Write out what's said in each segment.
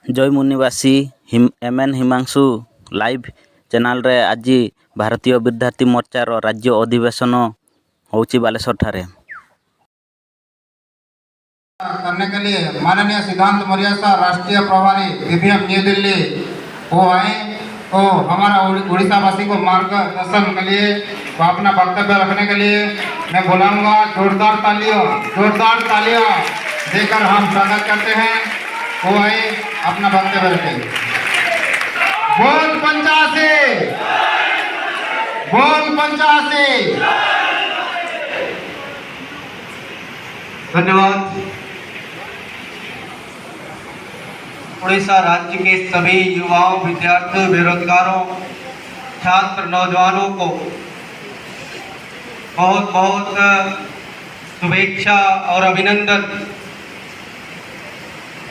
ଜୟମୁନିବାସୀ MN Himanshu live ଚ୍ୟାନେଲରେ ଆଜି ଭାରତୀୟ ବିଦ୍ୟାर्थୀ ମୋର୍ଚ୍ଚାର ରାଜ୍ୟ ଅଧିବେଶନ ହେଉଛି ବାଲେଶ୍ୱରଠାରେ। करने के लिए माननीय सिद्धांत मौर्य साहब राष्ट्रीय प्रभारी BPM न्यू दिल्ली वो आए तो हमारा उड़ीसा वासी को मार्गदर्शन के लिए तो अपना वक्तव्य रखने के लिए मैं बुलाऊंगा। जोरदार तालियां देकर हम स्वागत करते हैं। वो आए अपना वक्तव्य रखें। बोल पंचासी। धन्यवाद। उड़ीसा राज्य के सभी युवाओं, विद्यार्थियों, बेरोजगारों, छात्र, नौजवानों को बहुत बहुत शुभेच्छा और अभिनंदन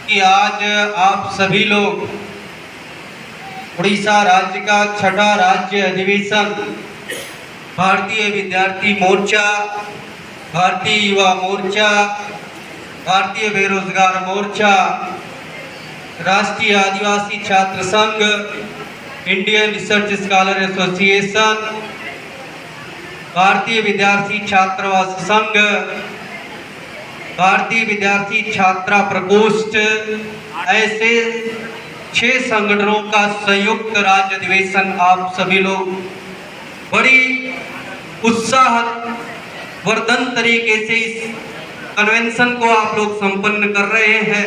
कि आज आप सभी लोग उड़ीसा राज्य का छठा राज्य अधिवेशन भारतीय विद्यार्थी मोर्चा, भारतीय युवा मोर्चा, भारतीय बेरोजगार मोर्चा, राष्ट्रीय आदिवासी छात्र संघ, इंडियन रिसर्च स्कॉलर एसोसिएशन, भारतीय विद्यार्थी छात्रावास संघ, भारतीय विद्यार्थी छात्रा प्रकोष्ठ, ऐसे 6 संगठनों का संयुक्त राज्य अधिवेशन आप सभी लोग बड़ी उत्साह वर्धन तरीके से इस कन्वेंशन को आप लोग संपन्न कर रहे हैं।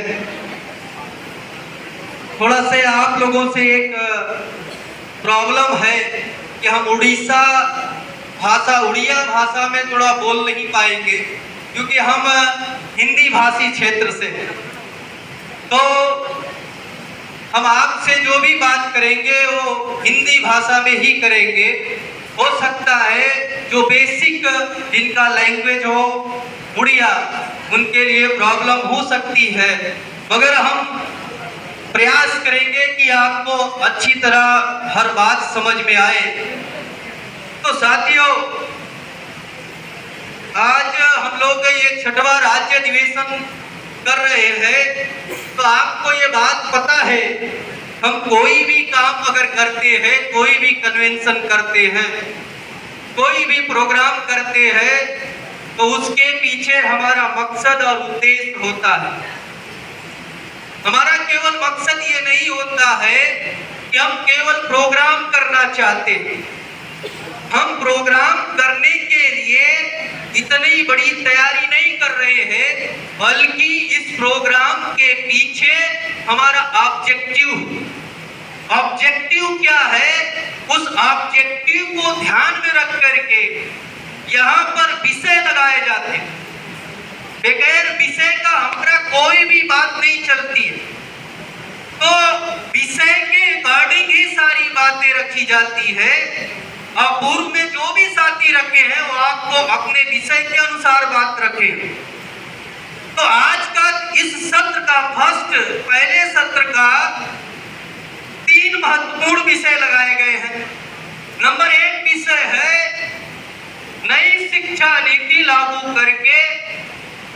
थोड़ा से आप लोगों से एक प्रॉब्लम है कि हम उड़िया भाषा में थोड़ा बोल नहीं पाएंगे क्योंकि हम हिंदी भाषी क्षेत्र से हैं। तो हम आपसे जो भी बात करेंगे वो हिंदी भाषा में ही करेंगे। हो सकता है जो बेसिक जिनका लैंग्वेज हो उड़िया, उनके लिए प्रॉब्लम हो सकती है, मगर हम प्रयास करेंगे कि आपको अच्छी तरह हर बात समझ में आए। तो साथियों, आज हम लोग ये 6वां राज्य अधिवेशन कर रहे हैं। तो आपको ये बात पता है, हम कोई भी काम अगर करते हैं, कोई भी कन्वेंशन करते हैं, कोई भी प्रोग्राम करते हैं, तो उसके पीछे हमारा मकसद और उद्देश्य होता है। हमारा केवल मकसद ये नहीं होता है कि हम केवल प्रोग्राम करना चाहते हैं। हम प्रोग्राम करने के लिए इतनी बड़ी तैयारी नहीं कर रहे हैं, बल्कि इस प्रोग्राम के पीछे हमारा ऑब्जेक्टिव क्या है, उस ऑब्जेक्टिव को ध्यान में रख करके यहाँ पर विषय लगाए जाते हैं। बगैर विषय का हमारा कोई भी बात नहीं चलती है। तो विषय के अकॉर्डिंग ही सारी बातें रखी जाती है और पूर्व में जो भी साथी रखे हैं वो आपको अपने विषय के अनुसार बात रखे। तो आज का इस सत्र का पहले सत्र का 3 महत्वपूर्ण विषय लगाए गए हैं। नंबर 1 विषय है नई शिक्षा नीति लागू करके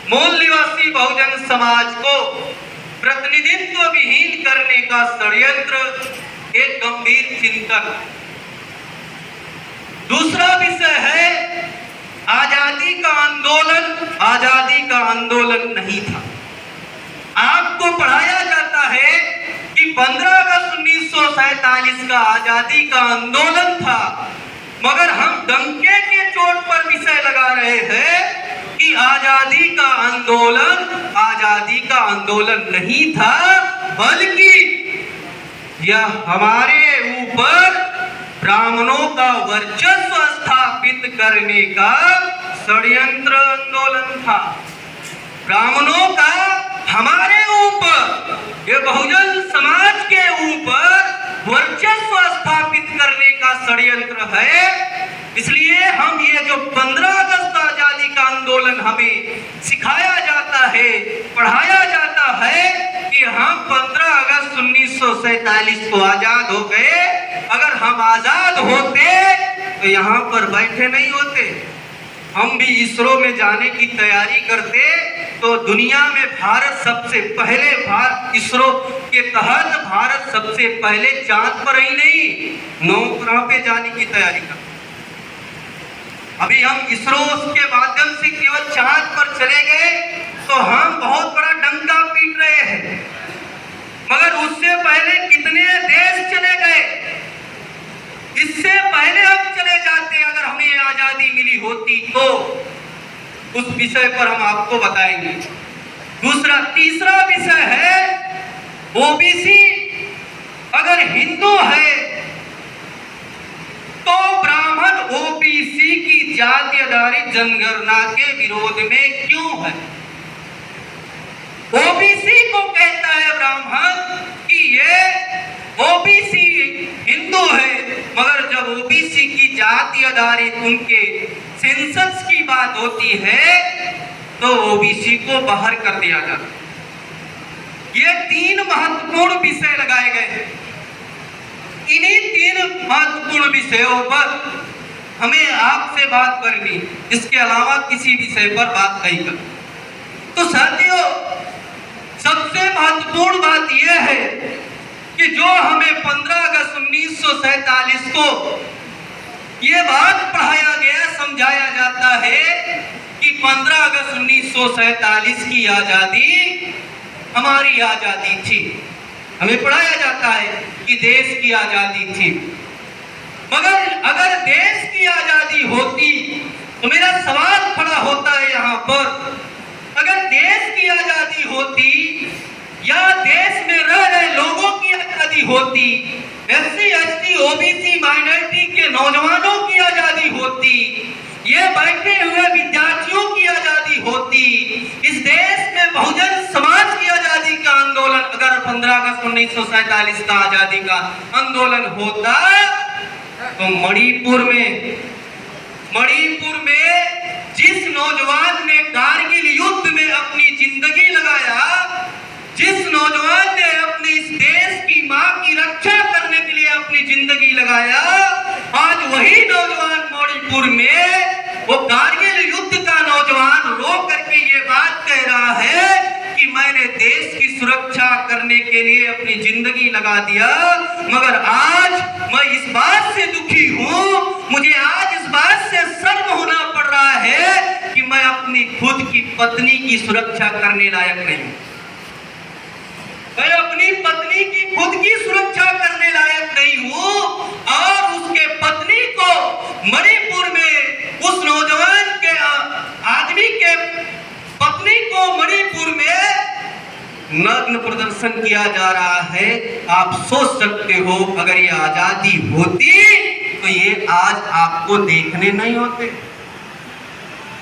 मूल निवासी बहुजन समाज को प्रतिनिधित्व विहीन करने का षड्यंत्र, एक गंभीर चिंतन। दूसरा विषय है आजादी का आंदोलन नहीं था। आपको पढ़ाया जाता है कि 15 अगस्त 1947 का आजादी का आंदोलन था, मगर हम डंके के चोट पर विषय लगा रहे हैं कि आजादी का आंदोलन नहीं था, बल्कि यह हमारे ऊपर ब्राह्मणों का वर्चस्व स्थापित करने का षड्यंत्र आंदोलन था। ब्राह्मणों का हमारे ऊपर, ये बहुजन समाज के ऊपर वर्चस्व स्थापित करने का षड्यंत्र है। इसलिए हम ये जो 15 अगस्त आजादी का आंदोलन हमें सिखाया जाता है, पढ़ाया जाता है कि हम 15 अगस्त 1947 को आजाद हो गए। अगर हम आजाद होते तो यहाँ पर बैठे नहीं होते। हम भी इसरो में जाने की तैयारी करते तो दुनिया में भारत सबसे पहले इसरो के तहत भारत सबसे पहले चांद पर ही नहीं 9 ग्रह पे जाने की तैयारी कर। अभी हम इसरो के माध्यम से केवल चांद पर चले गए तो हम बहुत बड़ा डंका पीट रहे हैं, मगर उससे पहले कितने देश चले गए, इससे पहले हम चले जाते। अगर हमें आजादी मिली होती तो उस विषय पर हम आपको बताएंगे। तीसरा विषय है ओबीसी। अगर हिंदू है तो ब्राह्मण ओबीसी की जाति आधारित जनगणना के विरोध में क्यों है? ओबीसी को कहता है ब्राह्मण कि ये ओबीसी हिंदू है, मगर जब ओबीसी की जाति आधारित उनके सेंसस की बात होती है तो ओबीसी को बाहर कर दिया जाता है। ये 3 महत्वपूर्ण विषय लगाए गए हैं। इन्हीं 3 महत्वपूर्ण विषयों पर हमें आपसे बात करनी, इसके अलावा किसी विषय पर बात नहीं कर। तो साथियों, सबसे महत्वपूर्ण बात यह है कि जो हमें 15 अगस्त 1947 को ये बात पढ़ाया गया, समझाया जाता है कि 15 अगस्त 1947 की आजादी हमारी आजादी थी। हमें पढ़ाया जाता है कि देश की आजादी थी, मगर अगर देश की आजादी होती तो मेरा सवाल खड़ा होता है यहाँ पर, अगर देश की आजादी होती या देश में रह रहे लोगों की आजादी होती, एससी एसटी ओबीसी माइनॉरिटी के नौजवानों की आजादी होती, ये बैठे हुए विद्यार्थियों की आजादी होती, इस देश में बहुजन समाज की आजादी का आंदोलन अगर 15 अगस्त 1947 का आजादी का आंदोलन होता तो मणिपुर में जिस नौजवान ने कारगिल युद्ध में अपनी जिंदगी लगाया, जिस नौजवान ने अपने इस देश की मां की रक्षा करने के लिए अपनी जिंदगी लगाया, आज वही नौजवान मणिपुर में वो कारगिल युद्ध का नौजवान रो करके ये बात कह रहा है कि मैंने देश की सुरक्षा करने के लिए अपनी जिंदगी लगा दिया, मगर आज मैं इस बात से दुखी हूँ, मुझे आज इस बात से शर्म होना पड़ रहा है कि मैं अपनी खुद की पत्नी की सुरक्षा करने लायक नहीं हूँ। मैं अपनी पत्नी की खुद की सुरक्षा करने लायक नहीं हूँ और उसके पत्नी को मणिपुर में उस नौजवान के आदमी के पत्नी को मणिपुर में नग्न प्रदर्शन किया जा रहा है। आप सोच सकते हो अगर ये आजादी होती तो ये आज आपको देखने नहीं होते।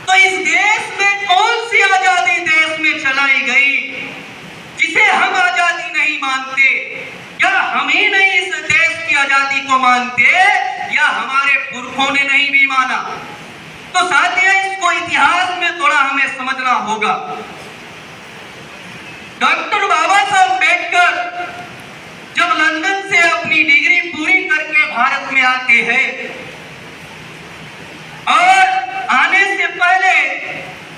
तो इस देश में कौन सी आजादी देश में चलाई गई जिसे हम आजादी नहीं मानते? क्या हम ही नहीं इस देश की आजादी को मानते या हमारे पुरखों ने नहीं भी माना? तो साथियों, इसको इतिहास में थोड़ा हमें समझना होगा। डॉक्टर बाबा साहब अम्बेडकर जब लंदन से अपनी डिग्री पूरी करके भारत में आते हैं और आने से पहले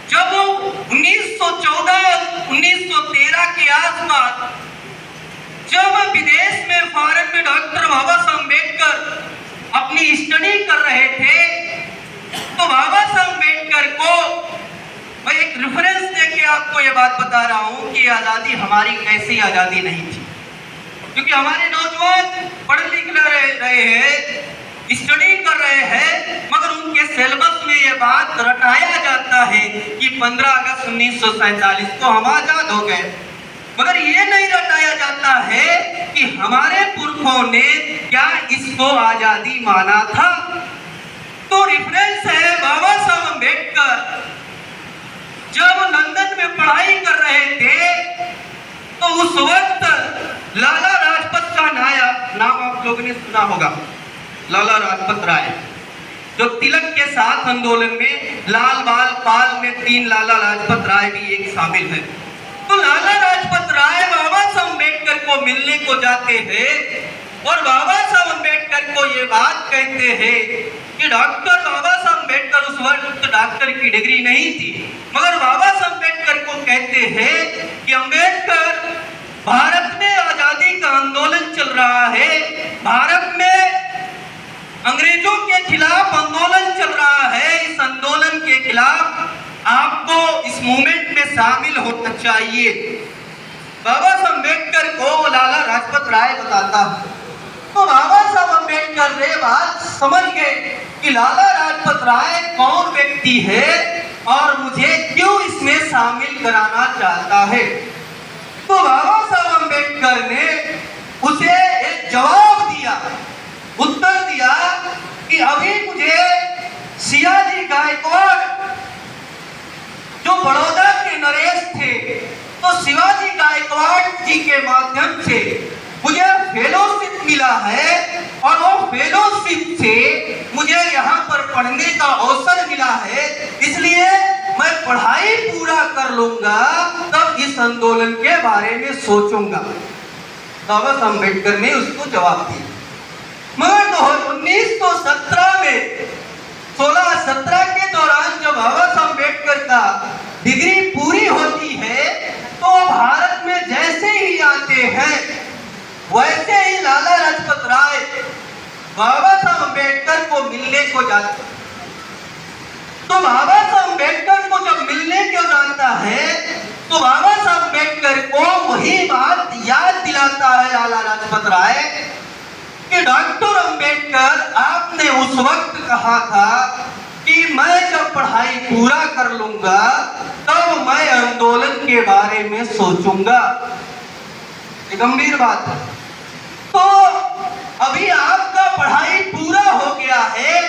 जब वो 1913 के आसपास जब विदेश में फॉरेन में डॉक्टर बाबा साहब अम्बेडकर अपनी स्टडी कर रहे थे, तो बाबा साहब अम्बेडकर को मैं एक रेफरेंस देके आपको ये बात बता रहा हूँ कि आजादी हमारी कैसी आजादी नहीं थी, क्योंकि हमारे नौजवान पढ़ लिख रहे हैं, स्टडी कर रहे हैं, मगर उनके सिलेबस में ये बात रटाया जाता है कि 15 अगस्त 1947 को हम आजाद हो गए, मगर ये नहीं रटाया जाता है कि हमारे पुरखों ने क्या इसको आजादी माना था। तो रेफरेंस है बाबा साहब अम्बेडकर जब लंदन में पढ़ाई कर रहे थे तो उस वक्त लाला लाजपत का नाम आप लोगों ने सुना होगा, लाला लाजपत राय, जो तिलक के साथ आंदोलन में लाल बाल पाल में 3 लाला लाजपत राय भी एक शामिल है। तो लाला लाजपत राय बाबा साहब अम्बेडकर को मिलने को जाते हैं और बाबा साहब अम्बेडकर को ये बात कहते हैं कि डॉक्टर बाबा साहब अम्बेडकर उस वक्त डॉक्टर की डिग्री नहीं थी, मगर बाबा साहब अम्बेडकर को कहते हैं कि अम्बेडकर भारत में आजादी रहा है, भारत में अंग्रेजों के खिलाफ आंदोलन चल रहा है। इस आंदोलन के खिलाफ आपको इस मूवमेंट में शामिल होना चाहिए। बाबा साहब अम्बेडकर को लाला लाजपत राय बताता है, तो बाबा साहब अम्बेडकर ने बात समझ गए कि लाला लाजपत राय कौन व्यक्ति है और मुझे क्यों इसमें शामिल कराना चाहता है। तो बाबा साहब अम्बेडकर ने उसे एक जवाब दिया, उत्तर दिया कि अभी मुझे सियाजी गायकवाड़ जो बड़ौदा के नरेश थे, तो शिवाजी गायकवाड़ जी के माध्यम से मुझे फेलोशिप मिला है और वो फेलोशिप से मुझे यहाँ पर पढ़ने का अवसर मिला है, इसलिए मैं पढ़ाई पूरा कर लूंगा तब इस आंदोलन के बारे में सोचूंगा। बाबा साहब अम्बेडकर ने उसको जवाब दिया। मगर 1917 में 16-17 के दौरान जब बाबा साहब अम्बेडकर का डिग्री पूरी होती है तो भारत में जैसे ही आते हैं वैसे ही लाला लाजपत राय बाबा साहब अम्बेडकर को मिलने को जाते। तो बाबा साहब अम्बेडकर को जब मिलने को जाता है तो बाबा साहब अम्बेडकर को वही बात याद दिलाता है लाला लाजपत राय कि डॉक्टर अम्बेडकर, आपने उस वक्त कहा था कि मैं जब पढ़ाई पूरा कर लूंगा तब मैं आंदोलन के बारे में सोचूंगा। गंभीर बात है। तो अभी आपका पढ़ाई पूरा हो गया है,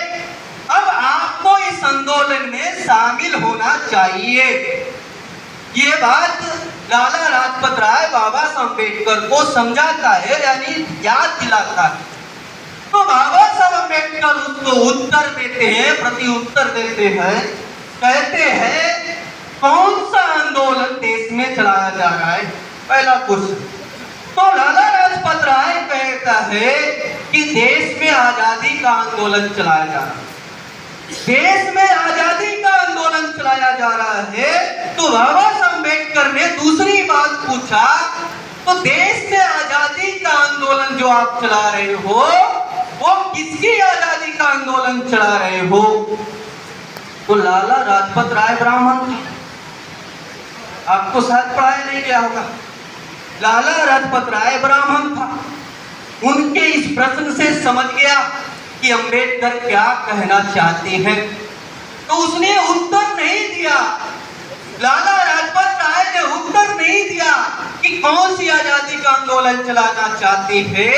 अब आपको इस आंदोलन में शामिल होना चाहिए। ये बात लाला लाजपत राय बाबा साहब अम्बेडकर को समझाता है, यानी याद दिलाता है। तो बाबा साहब अम्बेडकर उसको उत्तर देते हैं, प्रति उत्तर देते हैं, कहते हैं कौन सा आंदोलन देश में चलाया जा रहा है, पहला क्वेश्चन। तो लाला लाजपत राय कहता है कि देश में आजादी का आंदोलन चलाया जा रहा है, देश में आजादी का आंदोलन चलाया जा रहा है। तो बाबा साहब अम्बेडकर ने दूसरी बात पूछा, तो देश में आजादी का आंदोलन जो आप चला रहे हो वो किसकी आजादी का आंदोलन चला रहे हो। तो लाला लाजपत राय ब्राह्मण था, आपको शायद पढ़ाया नहीं गया होगा। लाला लाजपत राय ब्राह्मण था, उनके इस प्रश्न से समझ गया कि अम्बेडकर क्या कहना चाहते हैं, तो उसने उत्तर नहीं दिया। लाला लाजपत राय ने उत्तर नहीं दिया कि कौन सी आजादी का आंदोलन चलाना चाहते हैं,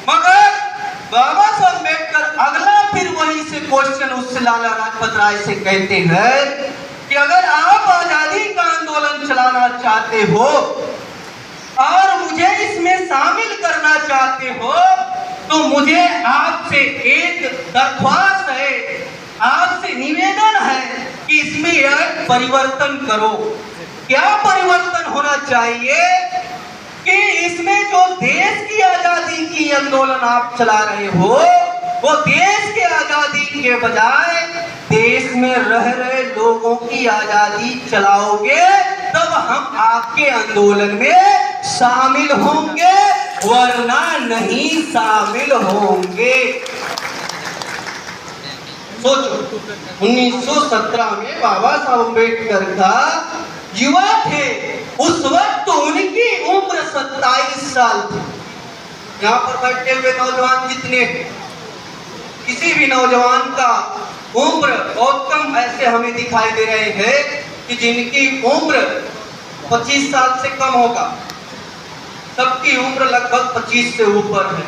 मगर बाबा साहब अम्बेडकर अगला फिर वहीं से क्वेश्चन उससे लाला लाजपत राय से कहते हैं कि अगर आप आजादी का आंदोलन चलाना चाहते हो और मुझे इसमें शामिल करना चाहते हो तो मुझे आपसे एक दरख्वास्त है, आपसे निवेदन है कि इसमें एक परिवर्तन करो। क्या परिवर्तन होना चाहिए कि इसमें जो देश की आजादी की आंदोलन आप चला रहे हो वो देश के आजादी के बजाय देश में रह रहे लोगों की आजादी चलाओगे तब हम आपके आंदोलन में शामिल होंगे, वरना नहीं शामिल होंगे। सोचो 1917 में बाबा साहब अम्बेडकर का युवा थे, उस वक्त उनकी उम्र 27 साल थी। यहाँ पर बैठे हुए नौजवान जितने, किसी भी नौजवान का उम्र बहुत कम ऐसे हमें दिखाई दे रहे हैं कि जिनकी उम्र 25 साल से कम होगा, सबकी उम्र लगभग 25 से ऊपर है।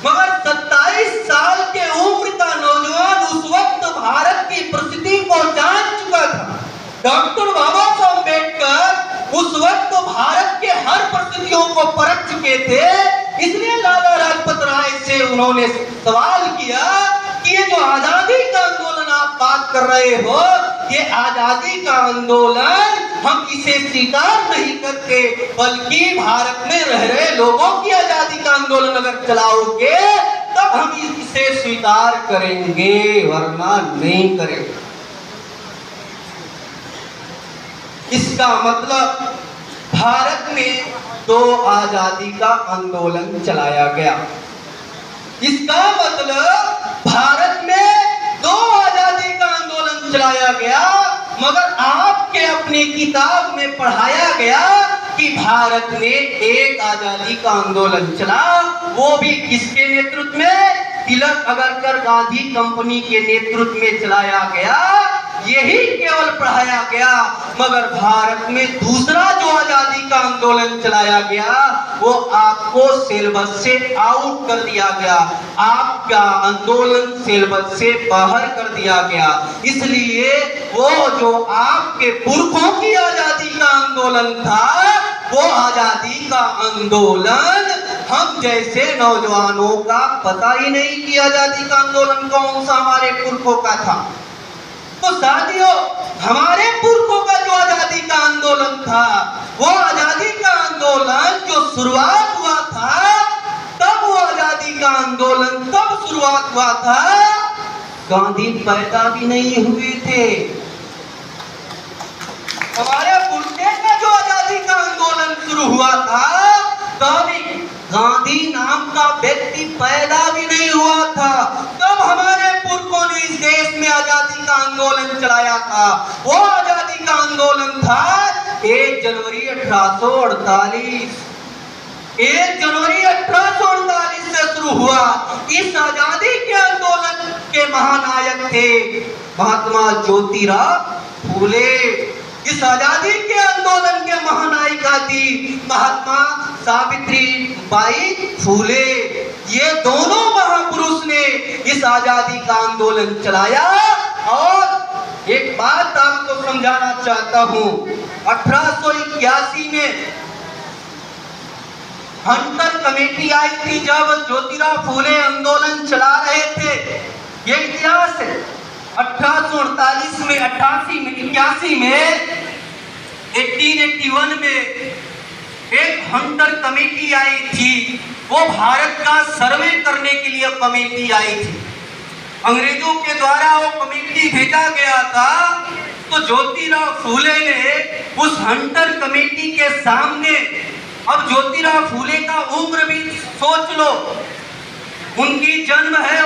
मगर 27 साल के उम्र का नौजवान उस वक्त भारत की परिस्थिति को जान चुका था। डॉक्टर बाबा साहब अम्बेडकर उस वक्त भारत के हर परिस्थितियों को परख चुके थे, इसलिए लाला लाजपत राय से उन्होंने सवाल किया कि ये जो आजादी का आंदोलन आप बात कर रहे हो, ये आजादी का आंदोलन हम इसे स्वीकार नहीं करते, बल्कि भारत में रह रहे लोगों की आजादी का आंदोलन अगर चलाओगे तब हम इसे स्वीकार करेंगे, वरना नहीं करेंगे। इसका मतलब भारत में तो आजादी का आंदोलन चलाया गया। इसका मतलब भारत में 2 आजादी का आंदोलन चलाया गया, मगर आपके अपनी किताब में पढ़ाया गया कि भारत में एक आजादी का आंदोलन चला, वो भी किसके नेतृत्व में? तिलक अगरकर गांधी कंपनी के नेतृत्व में चलाया गया। यही केवल पढ़ाया गया, मगर भारत में दूसरा जो आजादी का आंदोलन चलाया गया वो आपको सिलेबस से आउट कर दिया गया, आपका आंदोलन सिलेबस से बाहर कर दिया गया। इसलिए वो जो आपके पुरखों की आजादी का आंदोलन था, वो आजादी का आंदोलन हम जैसे नौजवानों का पता ही नहीं कि आजादी का आंदोलन कौन सा हमारे पुरखों का था। तो साथियों, हमारे पुरखों का जो आजादी का आंदोलन था, वो आजादी का आंदोलन जो शुरुआत हुआ था, तब वो आजादी का आंदोलन कब शुरुआत हुआ था? गांधी पैदा भी नहीं हुए थे। हमारे पुरखे का जो आजादी का आंदोलन शुरू हुआ था, तब गांधी नाम का व्यक्ति पैदा भी नहीं हुआ था। तब हमारे पुरखों ने इस देश में आजादी का आंदोलन चलाया था। वो आजादी का आंदोलन था 1 जनवरी 1848। 1 जनवरी 1848 से शुरू हुआ। इस आजादी के आंदोलन के महानायक थे महात्मा ज्योतिराव फूले। इस आजादी के आंदोलन के महानायिका थी महात्मा सावित्रीबाई फूले। ये दोनों महापुरुष ने इस आजादी का आंदोलन चलाया। और एक बात आपको समझाना चाहता हूं, 1881 में हंटर कमेटी आई थी, जब ज्योतिराव फूले आंदोलन चला रहे थे। ये इतिहास है। 1848 में, 88 में, 81 में, 1881 में एक हंटर कमेटी आई थी। वो भारत का सर्वे करने के लिए कमेटी आई थी। अंग्रेजों के द्वारा वो कमेटी भेजा गया था। तो ज्योतिराव फूले ने उस हंटर कमेटी के सामने, अब ज्योतिराव फूले का उम्र भी सोच लो, उनकी जन्म है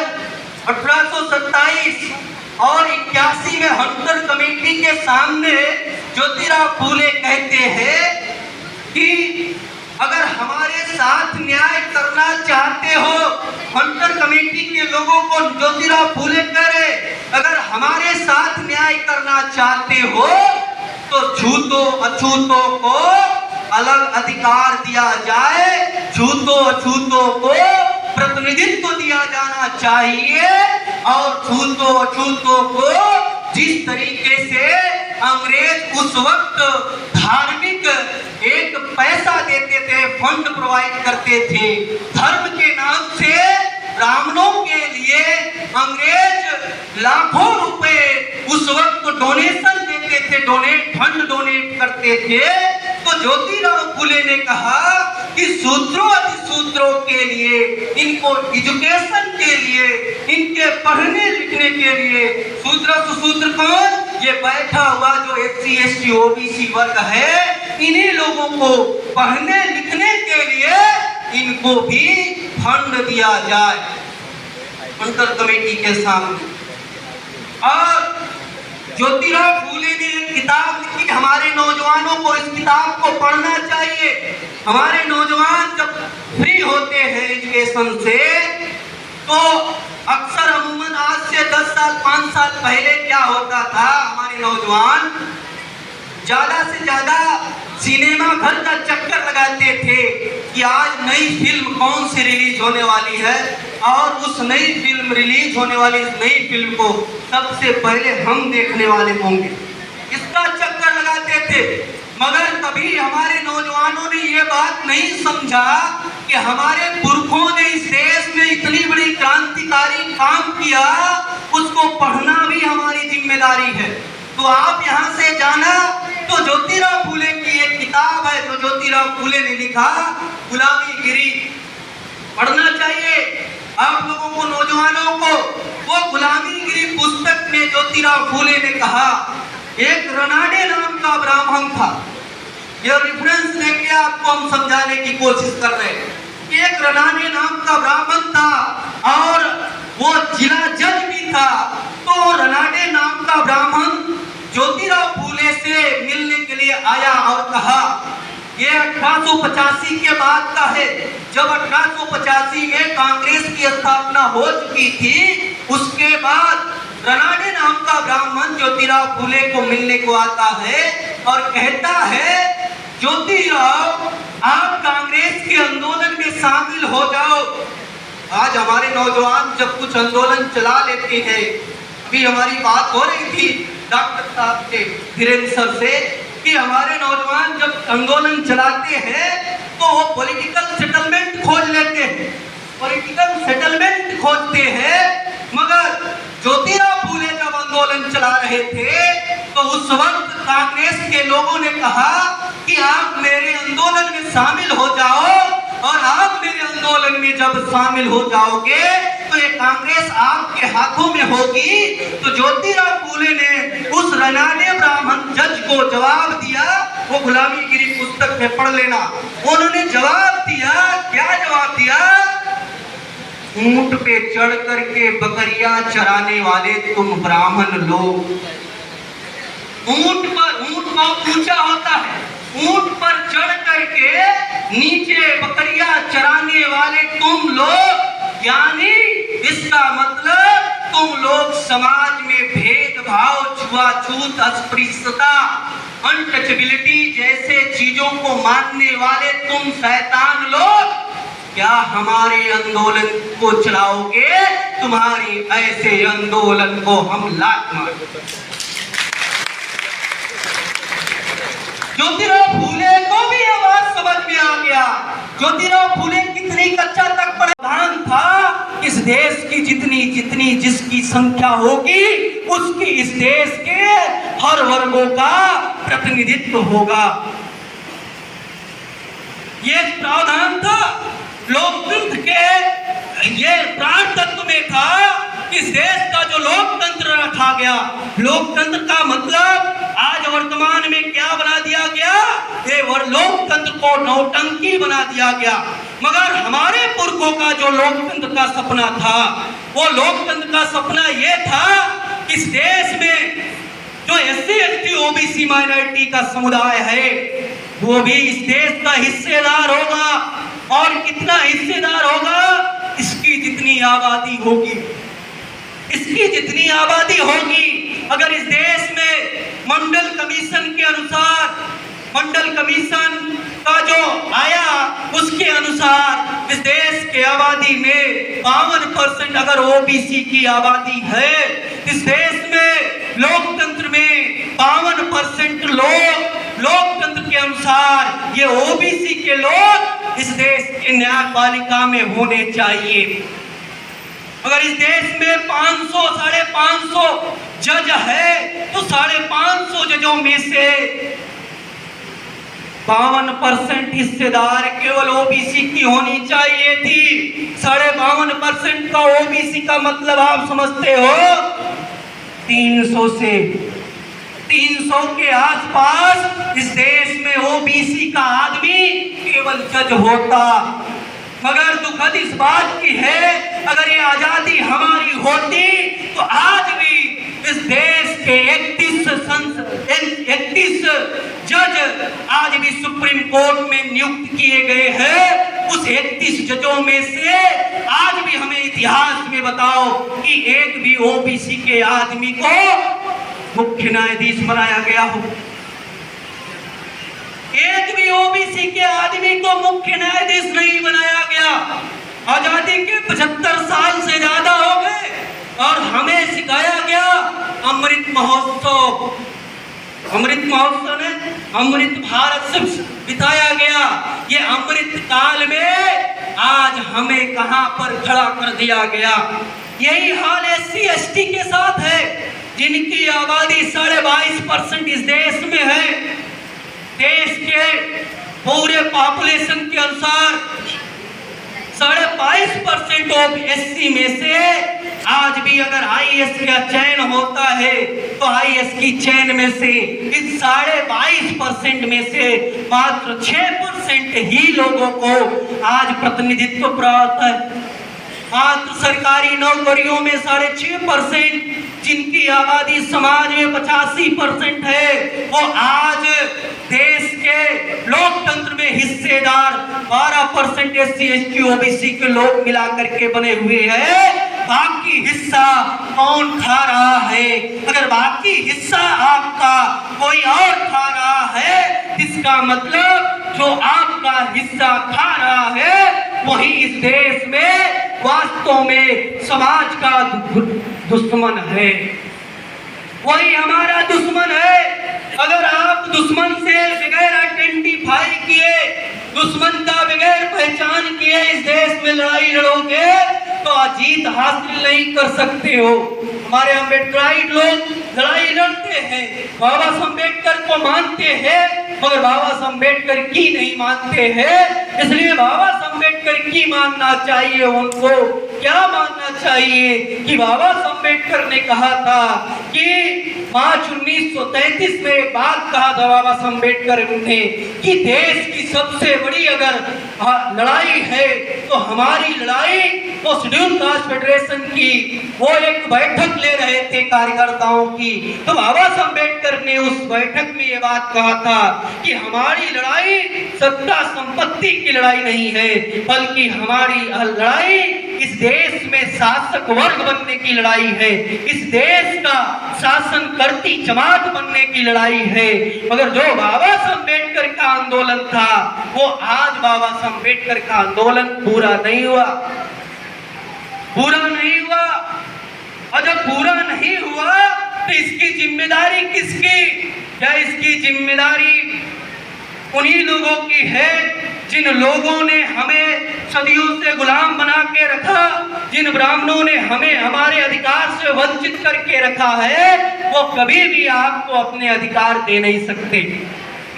1827 और 81 में हंटर कमेटी के सामने ज्योतिराव फूले कहते हैं कि अगर हमारे साथ न्याय करना चाहते हो, हंटर कमेटी के लोगों को ज्योतिराव फूले कह रहे, अगर हमारे साथ न्याय करना चाहते हो तो छूतों अछूतों को अलग अधिकार दिया जाए, छूतों अछूतों को प्रतिनिधित्व दिया जाना चाहिए। और छूतों अछूतों को जिस तरीके से अंग्रेज उस वक्त धार्मिक एक पैसा देते थे, फंड प्रोवाइड करते थे, धर्म के नाम से ब्राह्मणों के लिए अंग्रेज लाखों रुपए उस वक्त डोनेशन देते थे, फंड डोनेट करते थे। तो ज्योतिराव फूले ने कहा कि सूत्रों अतिसूत्रों के लिए, इनको एजुकेशन के लिए, इनके पढ़ने लिखने के लिए, सूत्र सुसूत्र कौन? ये बैठा हुआ जो SC ST OBC वर्ग है, इन्हीं लोगों को पढ़ने लिखने के लिए इनको भी फंड दिया जाए हंटर कमेटी के सामने। और ज्योतिराव फूले ने एक किताब लिखी, हमारे नौजवानों को इस किताब को पढ़ना चाहिए। हमारे नौजवान जब फ्री होते हैं एजुकेशन से, तो अक्सर अमूमन आज से 10 साल 5 साल पहले क्या होता था, हमारे नौजवान ज्यादा से ज्यादा सिनेमा घर का चक्कर लगाते थे कि आज नई फिल्म कौन सी रिलीज होने वाली है, और उस नई फिल्म रिलीज होने वाली इस नई फिल्म को सबसे पहले हम देखने वाले होंगे, इसका चक्कर लगाते थे। मगर कभी हमारे नौजवानों ने ये बात नहीं समझा कि हमारे पुरखों ने इस देश में इतनी बड़ी क्रांतिकारी काम किया, उसको पढ़ना भी हमारी जिम्मेदारी है। तो आप यहाँ से जाना तो ज्योतिराव फूले की एक किताब है जो ज्योतिराव फूले ने लिखा, गुलामीगिरी, पढ़ना चाहिए आप लोगों को, नौजवानों को। वो गुलामीगिरी पुस्तक में ज्योतिराव फूले ने कहा, एक रनाडे नाम का ब्राह्मण था, यह रेफरेंस लेके आपको हम समझाने की कोशिश कर रहे हैं कि एक रनाने नाम का ब्राह्मण था और वो जिला जज भी था। तो रनाने नाम का ब्राह्मण ज्योतिराव फूले से मिलने के लिए आया और कहा, ये 1885 के बाद का है, जब 1885 में कांग्रेस की स्थापना हो चुकी थी। उसके बाद रनाडे नाम का ब्राह्मण ज्योतिराव फूले को मिलने को आता है और कहता है, ज्योतिराव आप कांग्रेस के आंदोलन में शामिल हो जाओ। आज हमारे नौजवान जब कुछ आंदोलन चला लेते हैं, अभी हमारी बात हो रही थी डॉक्टर साहब से, धीरेन्द्र सर से, कि हमारे नौजवान जब आंदोलन चलाते हैं तो वो पॉलिटिकल सेटलमेंट खोज लेते हैं, पॉलिटिकल सेटलमेंट खोजते हैं। मगर ज्योतिराव फूले जब आंदोलन चला रहे थे तो उस वक्त कांग्रेस के लोगों ने कहा कि आप मेरे आंदोलन में शामिल हो जाओ, और आप मेरे आंदोलन में जब शामिल हो जाओगे तो ये कांग्रेस आपके हाथों में होगी। तो ज्योतिराव फूले ने उस रनाडे ब्राह्मण जज को जवाब दिया, वो गुलामीगिरी पुस्तक में पढ़ लेना। उन्होंने जवाब दिया, क्या जवाब दिया? ऊंट पे चढ़ करके बकरियां चराने वाले तुम ब्राह्मण लोग, ऊंट बहुत ऊंचा होता है, ऊंट पर चढ़ करके नीचे बकरियां चराने वाले तुम लोग, यानी इसका मतलब तुम लोग समाज में भेदभाव, छुआछूत, अस्पृश्यता, अनटचेबिलिटी जैसे चीजों को मानने वाले तुम शैतान लोग, क्या हमारे आंदोलन को चलाओगे? तुम्हारी ऐसे आंदोलन को हम लात मारेंगे। ज्योतिराव फूले को भी यह बात समझ में आ गया। ज्योतिराव फूले कितनी कक्षा तक प्रधान था, इस देश की जितनी जिसकी संख्या होगी उसकी इस देश के हर वर्गों का प्रतिनिधित्व होगा। ये प्रावधान था लोकतंत्र के, ये प्राण तत्व में था। इस देश का जो लोकतंत्र रखा गया, लोकतंत्र का मतलब आज वर्तमान में क्या बना दिया गया? ये लोकतंत्र को नौटंकी बना दिया गया। मगर हमारे पुरखों का जो लोकतंत्र का सपना था, वो लोकतंत्र का सपना ये था, इस देश में जो SC ST OBC माइनॉरिटी का समुदाय है वो भी इस देश का हिस्सेदार होगा। और कितना हिस्सेदार होगा? इसकी जितनी आबादी होगी, इसकी जितनी आबादी होगी। अगर इस देश में मंडल कमीशन के अनुसार, मंडल कमीशन का जो आया उसके अनुसार इस देश के आबादी में 52% अगर OBC की आबादी है, इस देश में लोकतंत्र में 52% लोग लोकतंत्र के अनुसार ये OBC के लोग इस देश की न्यायपालिका में होने चाहिए। अगर इस देश में 500 550 जज है तो 550 जजों में से 52% हिस्सेदार केवल OBC की होनी चाहिए थी। 52.5% का OBC का मतलब आप समझते हो? 300 से 300 के आसपास इस देश में OBC का आदमी केवल जज होता। मगर दुखद इस बात की है, अगर ये आजादी हमारी होती तो आज भी इस देश के 31 जज आज भी सुप्रीम कोर्ट में नियुक्त किए गए हैं। उस 31 जजों में से आज भी हमें इतिहास में बताओ कि एक भी OBC के आदमी को मुख्य न्यायाधीश बनाया गया हो? एक भी OBC के आदमी को मुख्य न्यायाधीश नहीं बनाया गया। आजादी के 75 साल से ज्यादा हो गए और हमें सिखाया गया अमृत महोत्सव। अमृत महोत्सव ने अमृत भारत से बिताया गया। ये अमृत काल में आज हमें कहां पर खड़ा कर दिया गया। यही हाल SC ST के साथ है, जिनकी आबादी 22.5% इस देश में है। देश के पूरे पॉपुलेशन के अनुसार 22.5% ऑफ SC में से आज भी अगर आईएएस का चयन होता है तो आईएएस की चयन में से इस 22.5% में से मात्र 6% ही लोगों को आज प्रतिनिधित्व प्राप्त है। मात्र सरकारी नौकरियों में 6.5% जिनकी आबादी समाज में 85% है, वो आज देश के लोकतंत्र में हिस्सेदार 12% SC ST OBC के लोग मिला करके बने हुए हैं। बाकी हिस्सा कौन खा रहा है? अगर बाकी हिस्सा आपका कोई और खा रहा है, इसका मतलब जो आपका हिस्सा खा रहा है वही इस देश में वास्तव में समाज का दुश्मन है, वही हमारा दुश्मन है। अगर आप दुश्मन से बगैर आइडेंटिफाई किए, दुश्मन का बगैर पहचान किए इस देश में लड़ाई लड़ोगे तो जीत हासिल नहीं कर सकते हो। हमारे अम्बेडकराइट लोग लड़ाई लड़ते हैं, बाबा साहब अम्बेडकर को मानते हैं, मगर बाबा साहब अम्बेडकर की नहीं मानते हैं। इसलिए बाबा साहब अम्बेडकर की मानना चाहिए। उनको क्या मानना चाहिए कि बाबा साहब अम्बेडकर ने कहा था कि मार्च 1933 में एक बात कहा था बाबा साहब अम्बेडकर ने कि देश की सबसे बड़ी अगर लड़ाई है तो हमारी लड़ाई वो शेड्यूल कास्ट फेडरेशन की, वो एक बैठक ले रहे थे कार्यकर्ताओं की, तो बाबा साहब अम्बेडकर ने उस बैठक में ये बात कहा था कि हमारी लड़ाई सत्ता संपत्ति की लड़ाई नहीं है, बल्कि हमारी लड़ाई इस देश में शासक वर्ग बनने की लड़ाई है, इस देश का शासन करती जमात बनने की लड़ाई है। मगर जो बाबा साहब अम्बेडकर का आंदोलन था वो आज बाबा साहब अम्बेडकर का आंदोलन पूरा नहीं हुआ, पूरा नहीं हुआ। और जब पूरा नहीं हुआ तो इसकी जिम्मेदारी किसकी? क्या इसकी जिम्मेदारी उन्हीं लोगों की है जिन लोगों ने हमें सदियों से गुलाम बना के रखा, जिन ब्राह्मणों ने हमें हमारे अधिकार से वंचित करके रखा है, वो कभी भी आपको अपने अधिकार दे नहीं सकते।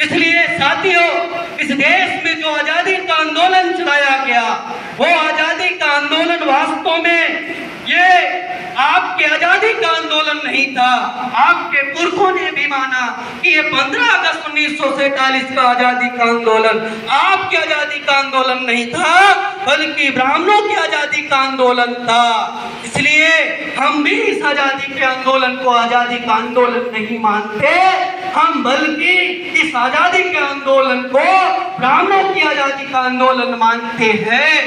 इसलिए साथियों, इस देश में जो आजादी का आंदोलन चलाया गया, वो आजादी का आंदोलन वास्तव में ये आपके आजादी का आंदोलन नहीं था। आपके पुरखों ने भी माना कि ये 15 अगस्त 1947 का आजादी का आंदोलन आपकी आजादी का आंदोलन नहीं था, बल्कि ब्राह्मणों की आजादी का आंदोलन था। इसलिए हम भी इस आजादी के आंदोलन को आजादी का आंदोलन नहीं मानते, हम बल्कि इस आजादी के आंदोलन को ब्राह्मणों की आजादी का आंदोलन मानते हैं।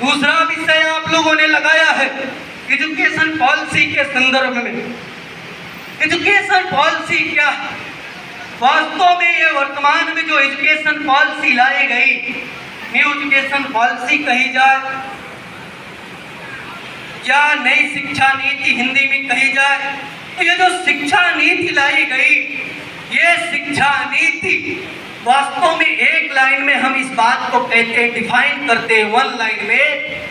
दूसरा विषय आप लोगों ने लगाया है एजुकेशन पॉलिसी के संदर्भ में। एजुकेशन पॉलिसी क्या है? वास्तव में ये वर्तमान में जो एजुकेशन पॉलिसी लाई गई, न्यू एजुकेशन पॉलिसी कही जाए या नई शिक्षा नीति हिंदी में कही जाए, तो ये जो शिक्षा नीति लाई गई, ये शिक्षा नीति वास्तव में एक लाइन में हम इस बात को कहते हैं, डिफाइन करते हैं वन लाइन में,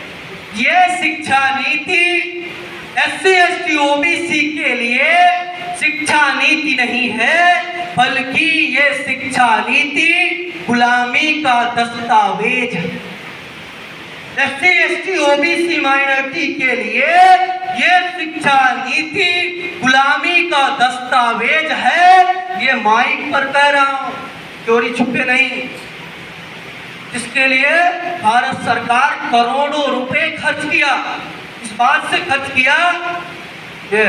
ये शिक्षा नीति SC ST OBC के लिए शिक्षा नीति नहीं है, बल्कि ये शिक्षा नीति गुलामी का दस्तावेज है। SC ST OBC माइनॉरिटी के लिए ये शिक्षा नीति गुलामी का दस्तावेज है। ये माइक पर कह रहा हूं, चोरी छुपे नहीं। इसके लिए भारत सरकार करोड़ों रुपए खर्च किया, इस बात से खर्च किया, ये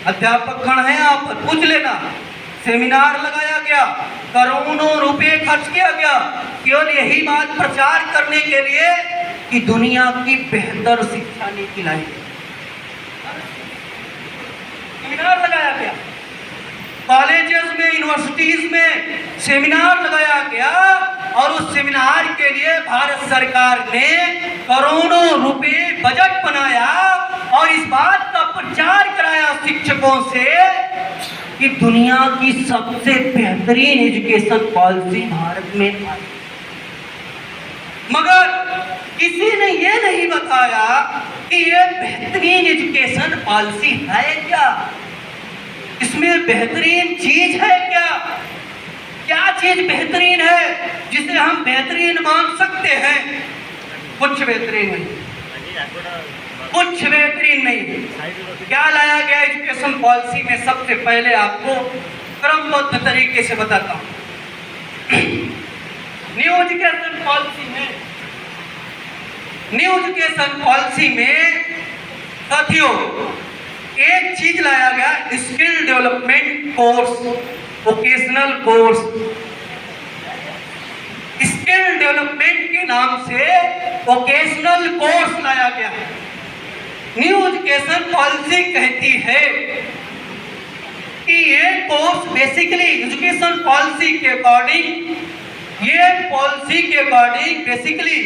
अध्यापक गण है आप पूछ लेना, सेमिनार लगाया गया, करोड़ों रुपए खर्च किया गया, केवल यही बात प्रचार करने के लिए कि दुनिया की बेहतर शिक्षा नीति लाई। सेमिनार लगाया गया, कॉलेजेस में, यूनिवर्सिटीज में सेमिनार लगाया गया, और उस सेमिनार के लिए भारत सरकार ने करोड़ों रुपए बजट बनाया और इस बात का प्रचार कराया शिक्षकों से कि दुनिया की सबसे बेहतरीन एजुकेशन पॉलिसी भारत में है। मगर किसी ने ये नहीं बताया कि ये बेहतरीन एजुकेशन पॉलिसी है क्या, इसमें बेहतरीन चीज है क्या, क्या चीज बेहतरीन है जिसे हम बेहतरीन मान सकते हैं? कुछ बेहतरीन नहीं। कुछ बेहतरीन नहीं। क्या लाया गया एजुकेशन पॉलिसी में, सबसे पहले आपको क्रमबद्ध तरीके से बताता हूँ। न्यू एजुकेशन पॉलिसी में साथियों एक चीज लाया गया, skill development course, vocational course. Skill development के नाम से वोकेशनल कोर्स लाया गया है। न्यू एजुकेशन पॉलिसी कहती है कि ये कोर्स बेसिकली एजुकेशन पॉलिसी के अकॉर्डिंग, बेसिकली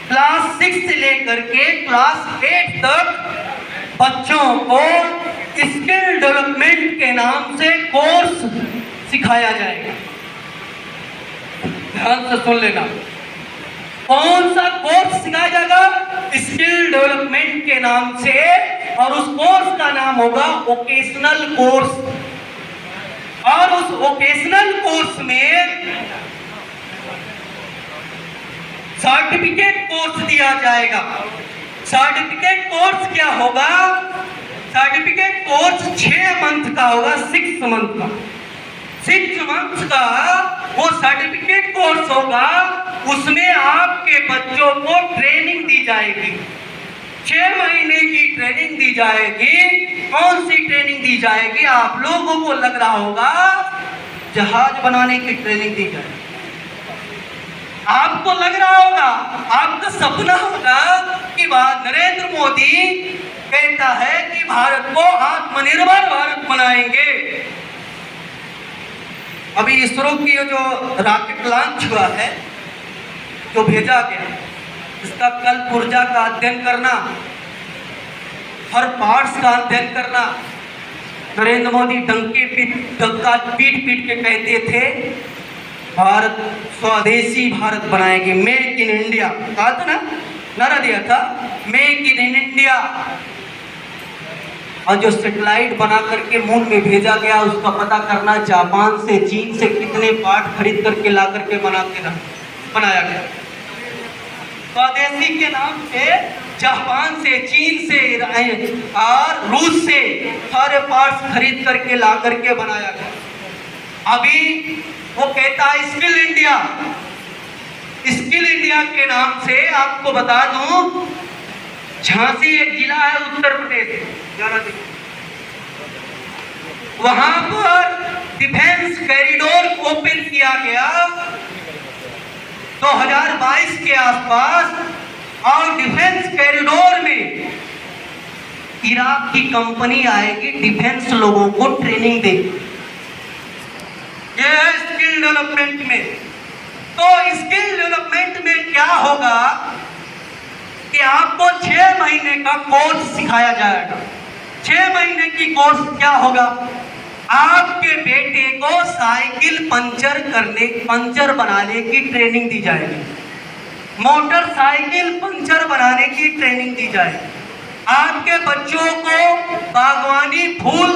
क्लास 6 से लेकर के क्लास 8 तक बच्चों को स्किल डेवलपमेंट के नाम से कोर्स सिखाया जाएगा। ध्यान से सुन लेना, कौन सा कोर्स सिखाया जाएगा? स्किल डेवलपमेंट के नाम से, और उस कोर्स का नाम होगा वोकेशनल कोर्स। और उस वोकेशनल कोर्स में सर्टिफिकेट कोर्स दिया जाएगा। सर्टिफिकेट कोर्स क्या होगा? सर्टिफिकेट कोर्स 6 मंथ का होगा, 6 मंथ का। 6 मंथ का वो सर्टिफिकेट कोर्स होगा, उसमें आपके बच्चों को ट्रेनिंग दी जाएगी। 6 महीने की ट्रेनिंग दी जाएगी। कौन सी ट्रेनिंग दी जाएगी? आप लोगों को लग रहा होगा जहाज बनाने की ट्रेनिंग दी जाएगी। आपको लग रहा होगा, आपका सपना होगा कि नरेंद्र मोदी कहता है कि भारत को आत्मनिर्भर भारत बनाएंगे। अभी इसरो की जो रॉकेट लॉन्च हुआ है, जो भेजा गया, इसका कल ऊर्जा का अध्ययन करना, हर पार्ट्स का अध्ययन करना। नरेंद्र मोदी डंके पीट के कहते थे भारत स्वदेशी भारत बनाएंगे, मेक इन इंडिया कहा था ना, नारा दिया था मेक इन इंडिया। और जो सैटेलाइट बना करके मून में भेजा गया, उसका पता करना जापान से, चीन से कितने पार्ट खरीद करके ला करके बनाया गया। स्वदेशी के नाम से जापान से, चीन से और रूस से सारे पार्ट्स खरीद करके ला करके बनाया गया। अभी वो कहता है स्किल इंडिया। स्किल इंडिया के नाम से आपको बता दूं, झांसी एक जिला है उत्तर प्रदेश, वहां पर डिफेंस कॉरिडोर ओपन किया गया 2022 के आसपास। और डिफेंस कॉरिडोर में इराक की कंपनी आएगी, डिफेंस लोगों को ट्रेनिंग देगी। ये है स्किल डेवलपमेंट में। तो स्किल डेवलपमेंट में क्या होगा कि आपको 6 महीने का कोर्स सिखाया जाएगा। 6 महीने की कोर्स क्या होगा? आपके बेटे को साइकिल पंचर बनाने की ट्रेनिंग दी जाएगी, मोटरसाइकिल पंचर बनाने की ट्रेनिंग दी जाएगी। आपके बच्चों को बागवानी, फूल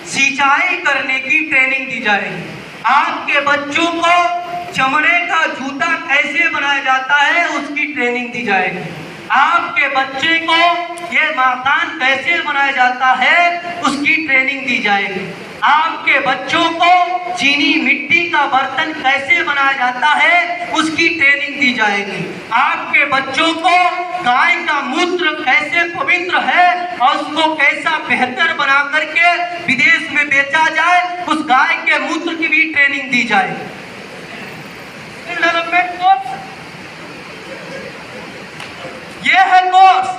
सिंचाई करने की ट्रेनिंग दी जाएगी। आपके बच्चों को चमड़े का जूता कैसे बनाया जाता है उसकी ट्रेनिंग दी जाएगी। आपके बच्चे को ये मकान कैसे बनाया जाता है उसकी ट्रेनिंग दी जाएगी। आपके बच्चों को चीनी मिट्टी का बर्तन कैसे बनाया जाता है उसकी ट्रेनिंग दी जाएगी। आपके बच्चों को गाय का मूत्र कैसे पवित्र है और उसको कैसा बेहतर बना करके विदेश में बेचा जाए, उस गाय के मूत्र की भी ट्रेनिंग दी जाएगी। डेवलपमेंट कोर्स ये है कोर्स,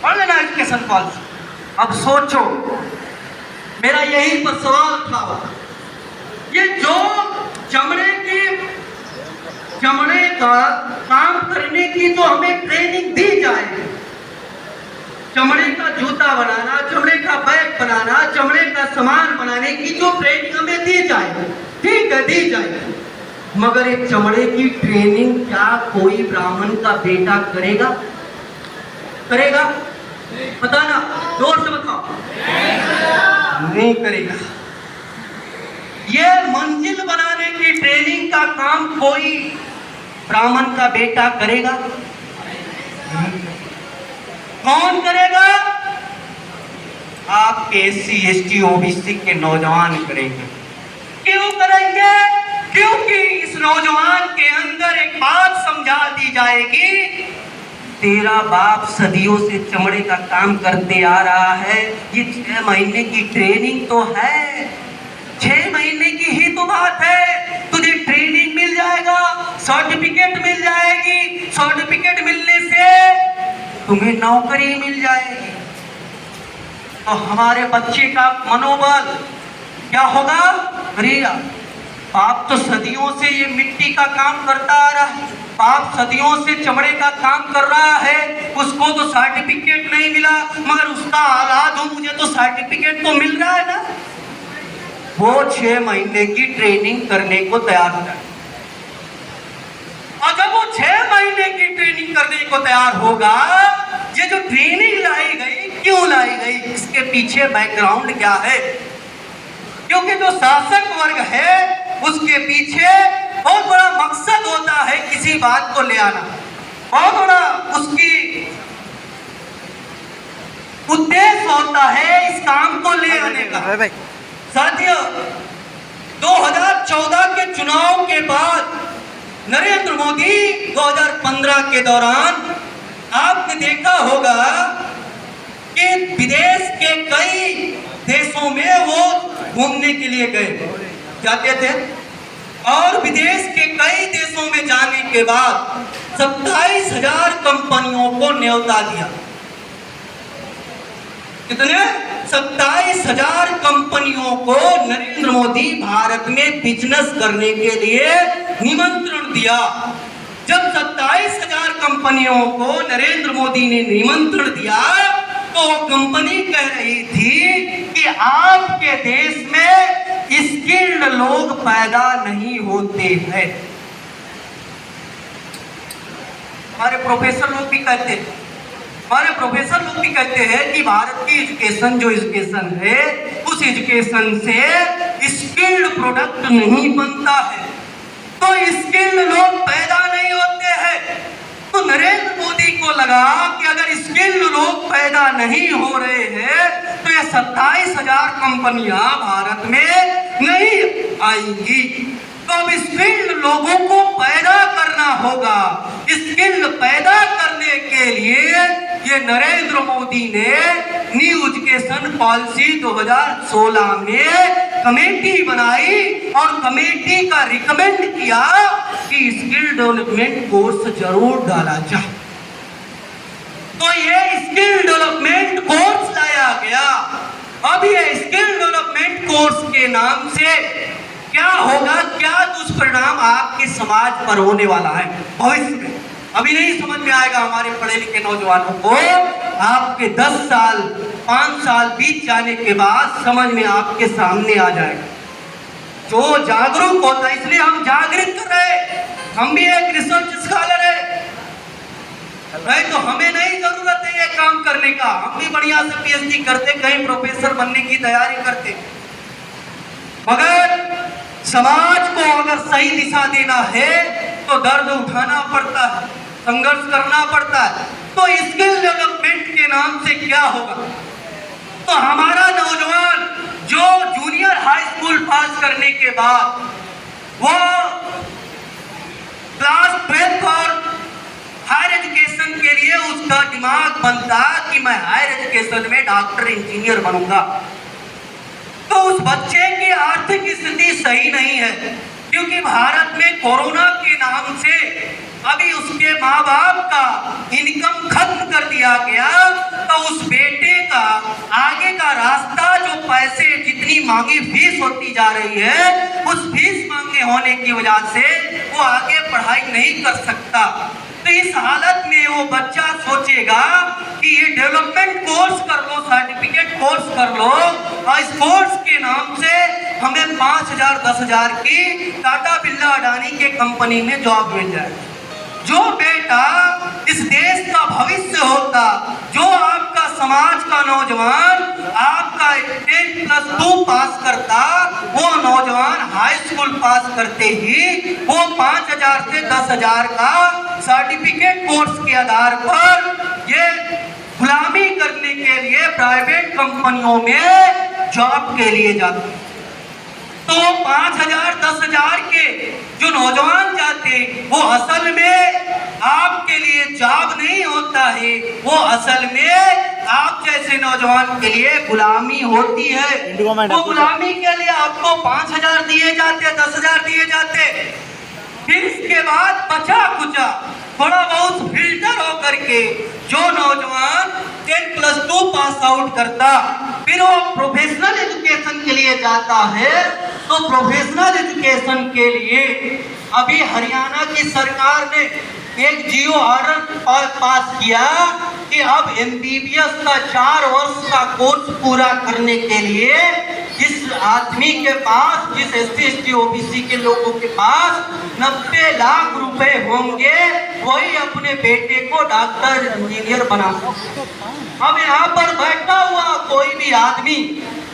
पढ़ लेना एजुकेशन पॉलिसी। अब सोचो, मेरा यही पर सवाल था, ये जो चमड़े का काम करने की जो हमें ट्रेनिंग दी जाएगी, चमड़े का जूता बनाना, चमड़े का बैग बनाना, चमड़े का सामान बनाने की जो ट्रेनिंग हमें दी जाएगी, ठीक है दी जाएगी, मगर एक चमड़े की ट्रेनिंग क्या कोई ब्राह्मण का बेटा करेगा? बताना, जोर से बताओ। नहीं करेगा। ये मंजिल बनाने की ट्रेनिंग का काम कोई ब्राह्मण का बेटा करेगा? कौन करेगा? आपके SC ST OBC के नौजवान करेंगे। क्यों करेंगे? क्योंकि इस नौजवान के अंदर एक बात समझा दी जाएगी, तेरा बाप सदियों से चमड़े का काम करते आ रहा है, ये 6 महीने की ट्रेनिंग तो है, 6 महीने की ही तो बात है, तुझे ट्रेनिंग मिल जाएगा, सर्टिफिकेट मिल जाएगी, सर्टिफिकेट मिलने से तुम्हें नौकरी मिल जाएगी। तो हमारे बच्चे का मनोबल क्या होगा? अरे बाप तो सदियों से ये मिट्टी का काम करता आ रहा है, बाप सदियों से चमड़े का काम कर रहा है, उसको तो सर्टिफिकेट नहीं मिला, मगर उसका औलाद हूं, मुझे तो सर्टिफिकेट तो मिल रहा है ना। वो 6 महीने की ट्रेनिंग करने को तैयार हो जाए, और जब वो 6 महीने की ट्रेनिंग करने को तैयार होगा, ये जो ट्रेनिंग लाई गई, क्यों लाई गई, इसके पीछे बैकग्राउंड क्या है? क्योंकि जो शासक वर्ग है उसके पीछे बहुत बड़ा मकसद होता है किसी बात को ले आना, बहुत बड़ा उसकी उद्देश्य होता है इस काम को ले आने का। साथियों, 2014 के चुनाव के बाद नरेंद्र मोदी 2015 के दौरान आपने देखा होगा कि विदेश के कई देशों में वो घूमने के लिए गए जाते थे, और विदेश के कई देशों में जाने के बाद 27,000 कंपनियों को न्योता दिया। कितने? 27,000 कंपनियों को नरेंद्र मोदी भारत में बिजनेस करने के लिए निमंत्रण दिया। जब 27,000 कंपनियों को नरेंद्र मोदी ने निमंत्रण दिया तो वो कंपनी कह रही थी कि आपके देश में स्किल्ड लोग पैदा नहीं होते हैं। हमारे प्रोफेसर लोग भी कहते हैं, कि भारत की एजुकेशन जो एजुकेशन है, उस एजुकेशन से स्किल्ड प्रोडक्ट नहीं बनता है, तो स्किल्ड लोग पैदा नहीं होते हैं। तो नरेंद्र मोदी को लगा कि अगर स्किल्ड लोग पैदा नहीं हो रहे हैं तो ये 27,000 कंपनियां भारत में नहीं आएंगी। तो अब स्किल्ड लोगों को पैदा करना होगा। स्किल्ड पैदा करने के लिए ये नरेंद्र मोदी ने न्यू एजुकेशन पॉलिसी 2016 में कमेटी बनाई और कमेटी का रिकमेंड किया कि स्किल डेवलपमेंट कोर्स जरूर डाला जाए। तो ये स्किल डेवलपमेंट कोर्स लाया गया। अब ये स्किल डेवलपमेंट कोर्स के नाम से क्या होगा, क्या दुष्परिणाम आपके समाज पर होने वाला है भविष्य में, अभी नहीं समझ में आएगा। हमारे पढ़े लिखे नौजवानों को आपके 10 साल 5 साल बीत जाने के बाद समझ में आपके सामने आ जाएगा। जो जागरूक होता है, इसलिए हम जागृत कर रहे हैं, हम भी एक रिसर्च स्कॉलर है, तो हमें नहीं जरूरत है ये काम करने का, हम भी बढ़िया से PhD करते, कहीं प्रोफेसर बनने की तैयारी करते, मगर समाज को अगर सही दिशा देना है तो दर्द उठाना पड़ता है, संघर्ष करना पड़ता है। तो स्किल डेवलपमेंट के नाम से क्या होगा? तो हमारा नौजवान जो जूनियर हाई स्कूल पास करने के बाद वो क्लास 12 और हायर एजुकेशन के लिए उसका दिमाग बनता कि मैं हायर एजुकेशन में डॉक्टर इंजीनियर बनूंगा, तो उस बच्चे की आर्थिक स्थिति सही नहीं है, क्योंकि भारत में कोरोना के नाम से अभी उसके माँ बाप का इनकम खत्म कर दिया गया। तो उस बेटे का आगे का रास्ता, जो पैसे जितनी मांगी फीस होती जा रही है, उस फीस मांगने होने की वजह से वो आगे पढ़ाई नहीं कर सकता। तो इस हालत में वो बच्चा सोचेगा कि ये डेवलपमेंट कोर्स कर लो, सर्टिफिकेट कोर्स कर लो, और इस कोर्स के नाम से हमें 5,000 10,000 की टाटा बिरला अडानी के कंपनी में जॉब मिल जाए। जो बेटा इस देश का भविष्य होता, जो आपका समाज का नौजवान आपका 10+2 पास करता, वो नौजवान हाई स्कूल पास करते ही वो 5,000 से 10,000 का सर्टिफिकेट कोर्स के आधार पर ये गुलामी करने के लिए प्राइवेट कंपनियों में जॉब के लिए जाते हैं। तो 5,000 10,000 के जो नौजवान जाते वो असल में आपके लिए जॉब नहीं होता है, वो असल में आप जैसे नौजवान के लिए गुलामी होती है। वो गुलामी के लिए आपको 5,000 दिए जाते, 10,000 दिए जाते, फिर इसके बाद बचा कुचा थोड़ा बहुत फिल्टर होकर के जो नौजवान 10+2 पास आउट करता फिर वो प्रोफेशनल एजुकेशन के लिए जाता है। तो प्रोफेशनल एजुकेशन के लिए अभी हरियाणा की सरकार ने एक जियो ऑर्डर पास किया कि अब MBBS का 4 वर्ष का कोर्स पूरा करने के लिए जिस आदमी के पास, जिस SC ST OBC के लोगों के पास 90 लाख रुपए होंगे वही अपने बेटे को डॉक्टर इंजीनियर बना सकते। अब यहाँ पर बैठा हुआ कोई भी आदमी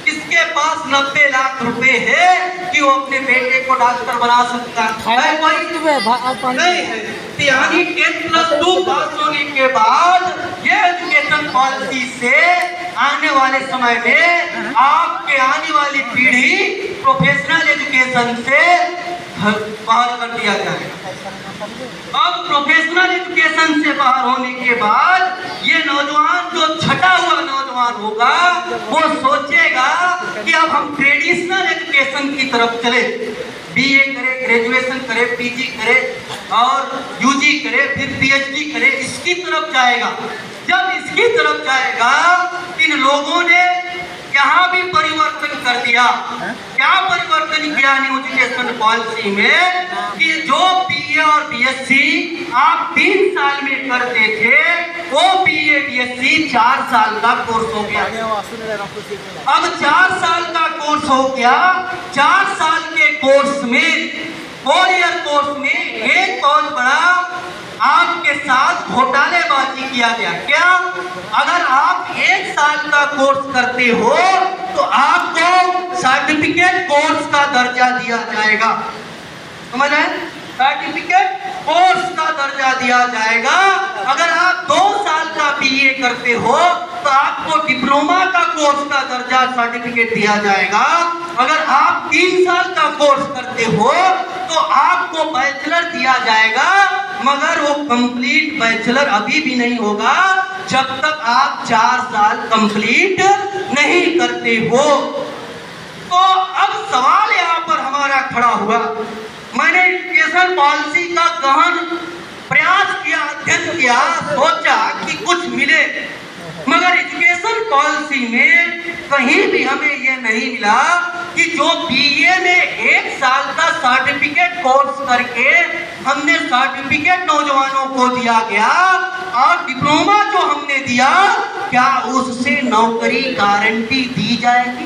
किसके पास 90 लाख रुपए है कि वो अपने बेटे को डॉक्टर बना सकता है? कोई नहीं है। यानी 10+2 पास होने के बाद ये एजुकेशन पॉलिसी से आने वाले समय में आपके आने वाली पीढ़ी प्रोफेशनल एजुकेशन से बाहर कर दिया जाएगा। अब प्रोफेशनल एजुकेशन से बाहर होने के बाद ये नौजवान जो छटा हुआ नौजवान होगा वो सोचेगा कि अब हम ट्रेडिशनल एजुकेशन की तरफ चले, BA करे, ग्रेजुएशन करे, PG करे और UG करे, फिर PhD करे, इसकी तरफ जाएगा। जब इसकी तरफ जाएगा इन लोगों ने यहाँ भी परिवर्तन कर दिया। क्या परिवर्तन किया एजुकेशन पॉलिसी में कि जो BA और BSc आप 3 साल में करते थे वो BA BSc 4 साल का कोर्स हो गया। अब 4 साल का कोर्स हो गया। 4 साल के कोर्स में 4 ईयर कोर्स में एक बहुत बड़ा आपके साथ घोटालेबाजी किया गया। क्या? अगर आप 1 साल का कोर्स करते हो तो आपको सर्टिफिकेट कोर्स का दर्जा दिया जाएगा। समझ आए? सर्टिफिकेट कोर्स का दर्जा दिया जाएगा। अगर आप 2 साल का BA करते हो तो आपको डिप्लोमा का कोर्स का दर्जा सर्टिफिकेट दिया जाएगा। अगर आप 3 साल का कोर्स करते हो तो आपको बैचलर दिया जाएगा, मगर वो कंप्लीट बैचलर अभी भी नहीं होगा जब तक आप 4 साल कंप्लीट नहीं करते हो। तो अब सवाल यहाँ पर हमारा खड़ा हुआ, मैंने एजुकेशन पॉलिसी का गहन प्रयास किया, अध्ययन किया, सोचा कि कुछ मिले, मगर एजुकेशन पॉलिसी में कहीं भी हमें ये नहीं मिला कि जो BA में 1 साल का सर्टिफिकेट कोर्स करके हमने सर्टिफिकेट नौजवानों को दिया गया और डिप्लोमा जो हमने दिया क्या उससे नौकरी गारंटी दी जाएगी?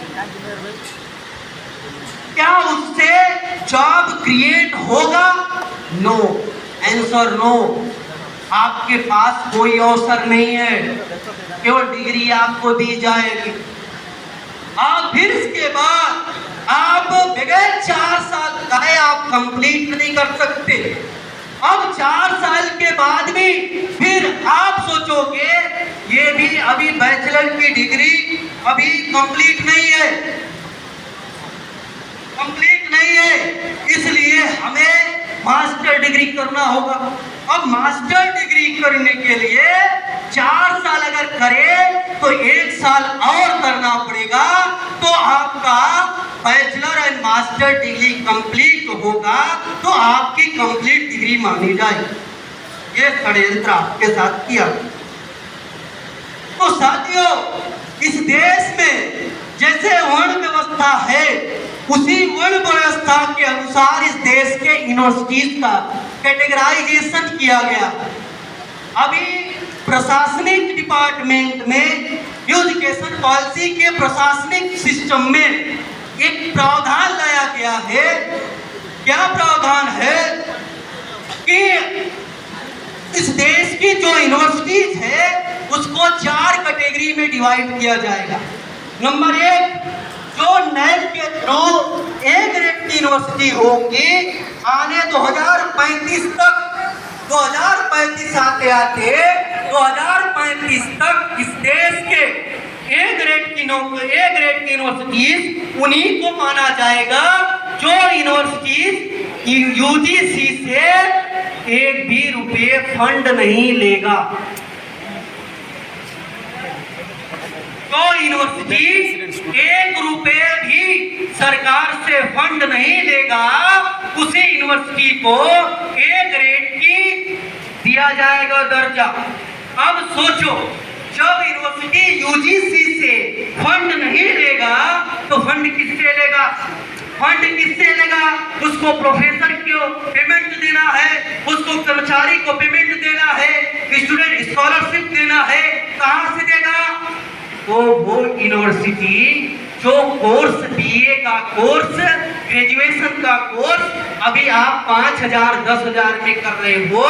क्या उससे जॉब क्रिएट होगा? No, answer no. आपके पास कोई अवसर नहीं है, केवल डिग्री आपको दी जाएगी और फिर इसके बाद आप बगैर 4 साल का है आप कंप्लीट नहीं कर सकते। अब 4 साल के बाद भी फिर आप सोचोगे ये भी अभी बैचलर की डिग्री अभी कंप्लीट नहीं है, कंप्लीट नहीं है, इसलिए हमें मास्टर डिग्री करना होगा। अब मास्टर डिग्री करने के लिए 4 साल अगर करे तो 1 साल और करना पड़ेगा, तो आपका bachelor and master degree complete होगा तो आपकी कंप्लीट डिग्री मानी जाएगी। ये षड्यंत्र आपके साथ किया। तो साथियों, इस देश में जैसे वर्ण व्यवस्था है उसी वर्ण व्यवस्था के अनुसार इस देश के यूनिवर्सिटीज का कैटेगराइजेशन किया गया। अभी प्रशासनिक डिपार्टमेंट में एजुकेशन पॉलिसी के प्रशासनिक सिस्टम में एक प्रावधान लाया गया है। क्या प्रावधान है कि इस देश की जो यूनिवर्सिटीज है उसको 4 कैटेगरी में डिवाइड किया जाएगा। नंबर 1, जो NAC के थ्रू A ग्रेड की यूनिवर्सिटी होगी आने 2035 तक, 2035 आते आते 2035 1935 तक इस देश के ए ग्रेड की यूनिवर्सिटीज उन्हीं को माना जाएगा जो यूनिवर्सिटीज यूजीसी से एक भी रुपये फंड नहीं लेगा। तो यूनिवर्सिटी एक रुपये भी सरकार से फंड नहीं लेगा, उसी यूनिवर्सिटी को ए ग्रेड की दिया जाएगा दर्जा। अब सोचो, जब यूनिवर्सिटी यूजीसी से फंड नहीं लेगा तो फंड किससे लेगा? उसको प्रोफेसर को पेमेंट देना है, उसको कर्मचारी को पेमेंट देना है, स्टूडेंट स्कॉलरशिप देना है, कहां से देगा? तो वो यूनिवर्सिटी जो कोर्स बीए का कोर्स, ग्रेजुएशन का कोर्स अभी आप 5,000 10,000 में कर रहे हो,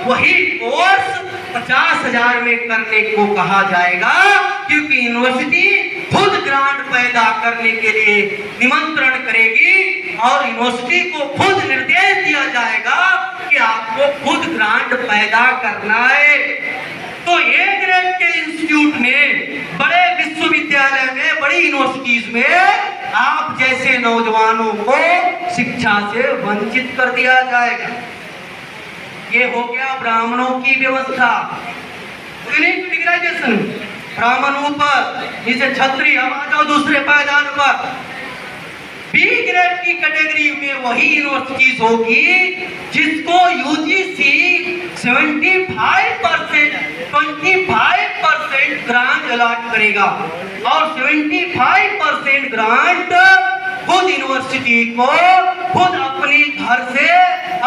वही कोर्स 50,000 में करने को कहा जाएगा, क्योंकि यूनिवर्सिटी खुद ग्रांट पैदा करने के लिए निमंत्रण करेगी और यूनिवर्सिटी को खुद निर्देश दिया जाएगा कि आपको खुद ग्रांट पैदा करना है। तो ए ग्रेड के इंस्टीट्यूट में, बड़े विश्वविद्यालय में, बड़ी यूनिवर्सिटीज में आप जैसे नौजवानों को शिक्षा से वंचित कर दिया जाएगा। ये हो गया ब्राह्मणों की व्यवस्था। डिग्राइजेशन ब्राह्मणों पर, जिसे क्षत्रिय, अब आ जाओ दूसरे पायदान पर। बी ग्रेड की कैटेगरी में वही यूनिवर्सिटीज होगी जिसको यूजीसी 25% ग्रांट अलॉट करेगा और 75% ग्रांट खुद यूनिवर्सिटी को खुद अपने घर से,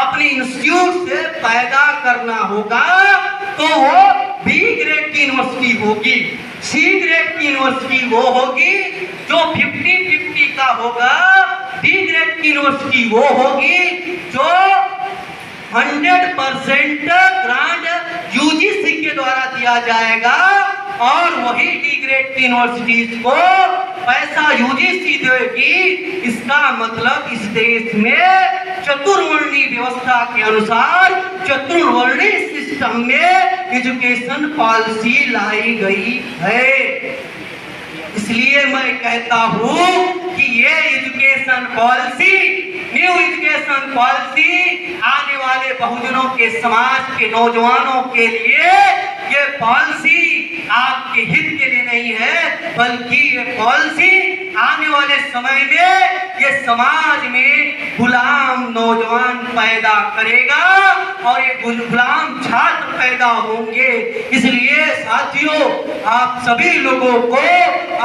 अपने इंस्टीट्यूट से पैदा करना होगा। तो वो बी ग्रेड की यूनिवर्सिटी होगी। सी ग्रेड की यूनिवर्सिटी वो होगी जो 50-50 का होगा। डी ग्रेड की यूनिवर्सिटी वो होगी जो 100% ग्रांट यूजीसी के द्वारा दिया जाएगा और वही डी ग्रेड की यूनिवर्सिटीज को पैसा यूजीसी देगी। इसका मतलब इस देश में चतुर्वर्णी व्यवस्था के अनुसार चतुर्वर्णी सिस्टम में एजुकेशन पॉलिसी लाई गई है। इसलिए मैं कहता हूं कि ये education policy, new education policy आने वाले बहुजनों के समाज के नौजवानों के लिए, ये पॉलिसी आपके हित के लिए नहीं है, बल्कि ये पॉलिसी आने वाले समय में ये समाज में गुलाम नौजवान पैदा करेगा और ये गुलाम छात्र पैदा होंगे। इसलिए साथियों, आप सभी लोगों को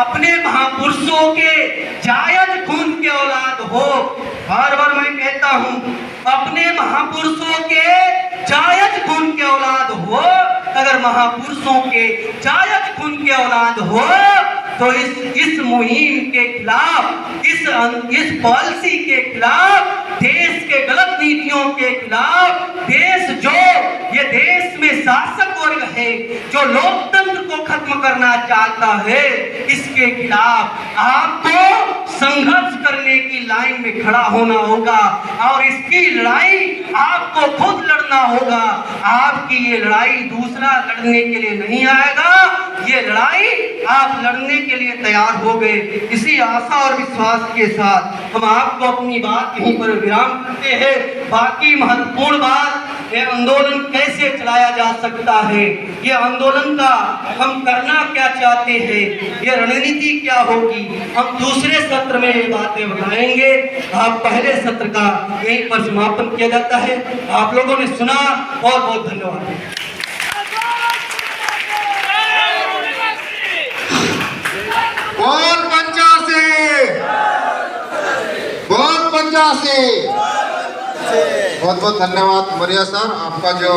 अपने महापुरुषों के जायज खून के औलाद हो, बार बार मैं कहता हूं, अपने महापुरुषों के जायज खून के औलाद हो। अगर महापुरुषों के जायज खून के औलाद हो तो इस मुहिम के खिलाफ, इस पॉलिसी के खिलाफ, देश के गलत नीतियों के खिलाफ, ये देश में शासक वर्ग है जो लोकतंत्र को खत्म करना चाहता है, इसके खिलाफ आपको संघर्ष करने की लाइन में खड़ा होना होगा और इसकी लड़ाई आपको खुद लड़ना होगा। आपकी ये लड़ाई दूसरा लड़ने के लिए नहीं आएगा, ये लड़ाई आप लड़ने के लिए तैयार हो गए। इसी आशा और विश्वास के साथ हम आपको अपनी बात यहीं पर विराम करते हैं। बाकी महत्वपूर्ण बात, ये आंदोलन कैसे चलाया जा सकता है, ये आंदोलन का हम करना क्या चाहते हैं, ये रणनीति क्या होगी, हम दूसरे सत्र में ये बातें बताएंगे। आप पहले सत्र का यहीं पर समापन किया जाता है। आप लोगों ने सुना, बहुत बहुत धन्यवाद। बोल 85 बहुत बहुत धन्यवाद मौर्य सर, आपका जो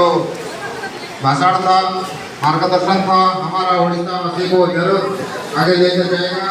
भाषण था, मार्गदर्शन था, हमारा उड़ीसा वासी को जरूर आगे लेकर जाएगा।